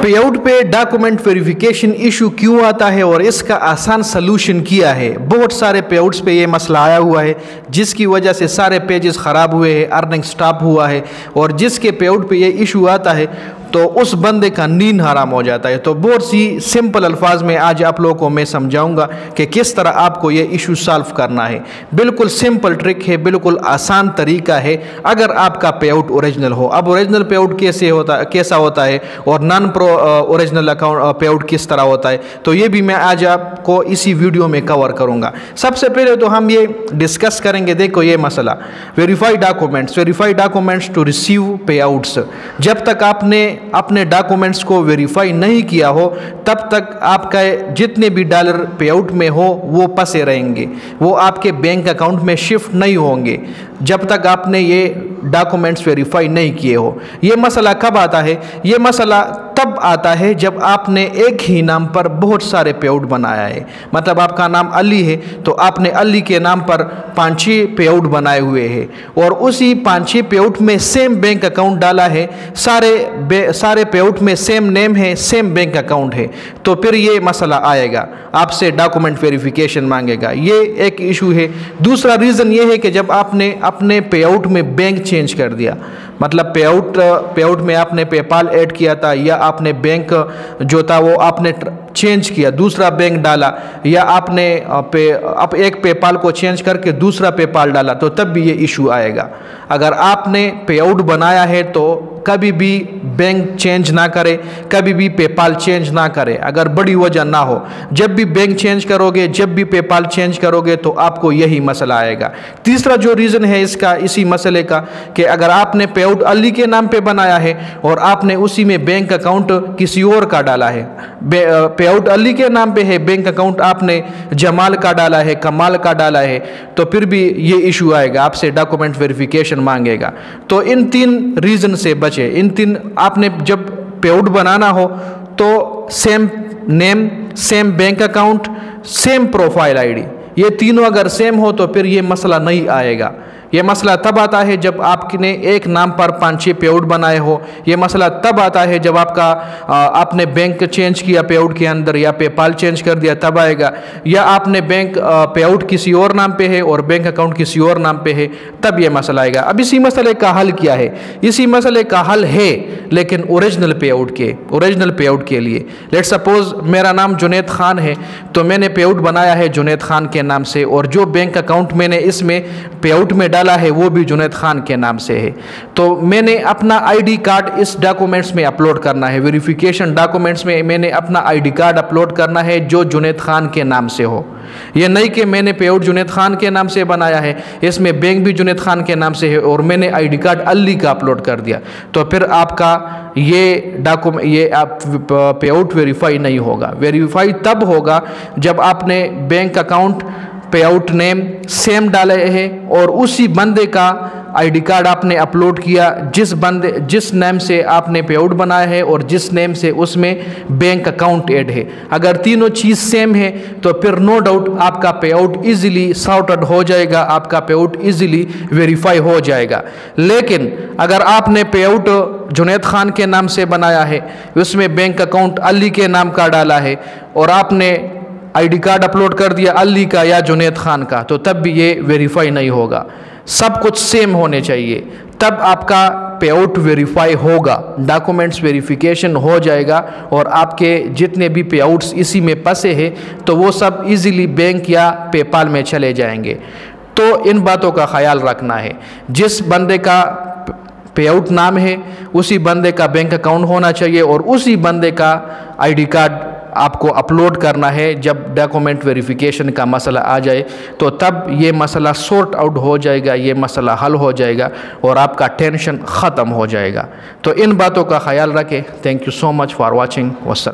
पे आउट पे document verification issue क्यों आता है और इसका आसान सलूशन किया है। बहुत सारे पे आउट्स पे ये मसला आया हुआ है जिसकी वजह से सारे पेजेस ख़राब हुए हैं, अर्निंग स्टॉप हुआ है, और जिसके पे आउट पे ये इशू आता है तो उस बंदे का नींद हराम हो जाता है। तो बहुत सी सिंपल अल्फाज में आज आप लोगों को मैं समझाऊंगा कि किस तरह आपको ये इशू सॉल्व करना है। बिल्कुल सिंपल ट्रिक है, बिल्कुल आसान तरीका है अगर आपका पे आउट ओरिजिनल हो। अब ओरिजिनल पे आउट कैसा होता है और नॉन ओरिजिनल अकाउंट पे आउट किस तरह होता है, तो ये भी मैं आज आपको इसी वीडियो में कवर करूंगा। सबसे पहले तो हम ये डिस्कस करेंगे, देखो ये मसला वेरीफाइड डॉक्यूमेंट्स टू रिसीव पे आउट्स। जब तक आपने अपने डॉक्यूमेंट्स को वेरीफाई नहीं किया हो तब तक आपका जितने भी डॉलर पे आउट में हो वो फंसे रहेंगे, वो आपके बैंक अकाउंट में शिफ्ट नहीं होंगे जब तक आपने ये डॉक्यूमेंट्स वेरीफाई नहीं किए हो। ये मसला कब आता है? ये मसला तब आता है जब आपने एक ही नाम पर बहुत सारे पे आउट बनाया है। मतलब आपका नाम अली है तो आपने अली के नाम पर 5-6 पे आउट बनाए हुए हैं और उसी 5-6 पे आउट में सेम बैंक अकाउंट डाला है, सारे पे आउट में सेम नेम है, सेम बैंक अकाउंट है, तो फिर ये मसला आएगा, आपसे डॉक्यूमेंट वेरिफिकेशन मांगेगा। ये एक इशू है। दूसरा रीज़न ये है कि जब आपने अपने पे आउट में बैंक चेंज कर दिया, मतलब पे आउट में आपने पेपाल ऐड किया था या आपने बैंक जो था वो आपने चेंज किया, दूसरा बैंक डाला, या आपने एक पेपाल को चेंज करके दूसरा पेपाल डाला, तो तब भी ये इशू आएगा। अगर आपने पे आउट बनाया है तो कभी भी बैंक चेंज ना करे, कभी भी पेपाल चेंज ना करे अगर बड़ी वजह ना हो। जब भी बैंक चेंज करोगे, जब भी पेपाल चेंज करोगे तो आपको यही मसला आएगा। तीसरा जो रीज़न है इसका, इसी मसले का, कि अगर आपने पे आउट अली के नाम पे बनाया है और आपने उसी में बैंक अकाउंट किसी और का डाला है, पे आउट अली के नाम पे है, बैंक अकाउंट आपने जमाल का डाला है, कमाल का डाला है, तो फिर भी ये इशू आएगा, आपसे डॉक्यूमेंट वेरिफिकेशन मांगेगा। तो इन 3 रीज़न से बचे। इन 3, आपने जब पे आउट बनाना हो तो same name, same bank account, same profile ID, ये तीनों अगर सेम हो तो फिर ये मसला नहीं आएगा। ये मसला तब आता है जब आपने एक नाम पर 5-6 पे आउट बनाए हो। ये मसला तब आता है जब आपने बैंक चेंज किया पे आउट के अंदर, या पेपाल चेंज कर दिया, तब आएगा। या आपने बैंक पे आउट किसी और नाम पे है और बैंक अकाउंट किसी और नाम पे है, तब ये मसला आएगा। अब इसी मसले का हल क्या है? इसी मसले का हल है लेकिन ओरिजिनल पे आउट के लिए। लेट सपोज मेरा नाम जुनैद खान है तो मैंने पे आउट बनाया है जुनैद खान के नाम से, और जो बैंक अकाउंट मैंने इसमें पे आउट में डाला है वो भी जुनैद खान के नाम से है। तो मैंने अपना आईडी कार्ड इस डॉक्यूमेंट्स में अपलोड करना है, वेरिफिकेशन डॉक्यूमेंट्स में मैंने अपना आईडी कार्ड अपलोड करना है जो जुनैद खान के नाम से हो। ये नहीं कि मैंने पे आउट जुनैद खान के नाम से बनाया है, इसमें बैंक भी जुनैद खान के नाम से है और मैंने आईडी कार्ड अली का अपलोड कर दिया, तो फिर आपका ये पे आउट वेरीफाई नहीं होगा। वेरीफाई तब होगा जब आपने बैंक अकाउंट, पे आउट नेम सेम डाले हैं और उसी बंदे का आईडी कार्ड आपने अपलोड किया जिस नेम से आपने पे आउट बनाया है और जिस नेम से उसमें बैंक अकाउंट ऐड है। अगर तीनों चीज़ सेम है तो फिर नो डाउट आपका पे आउट ईजिली सॉर्टेड हो जाएगा, आपका पे आउट ईजिली वेरीफाई हो जाएगा। लेकिन अगर आपने पे आउट जुनैद खान के नाम से बनाया है, उसमें बैंक अकाउंट अली के नाम का डाला है और आपने आईडी कार्ड अपलोड कर दिया अली का या जुनैद खान का, तो तब भी ये वेरीफाई नहीं होगा। सब कुछ सेम होने चाहिए, तब आपका पे आउट वेरीफाई होगा, डॉक्यूमेंट्स वेरिफिकेशन हो जाएगा और आपके जितने भी पे आउट्स इसी में फंसे हैं तो वो सब इजीली बैंक या पेपाल में चले जाएंगे। तो इन बातों का ख्याल रखना है। जिस बंदे का पे आउट नाम है उसी बंदे का बैंक अकाउंट होना चाहिए और उसी बंदे का आईडी कार्ड आपको अपलोड करना है। जब डॉक्यूमेंट वेरिफिकेशन का मसला आ जाए तो तब ये मसला सॉर्ट आउट हो जाएगा, ये मसला हल हो जाएगा और आपका टेंशन ख़त्म हो जाएगा। तो इन बातों का ख्याल रखें। Thank you so much for watching. वस्सलाम।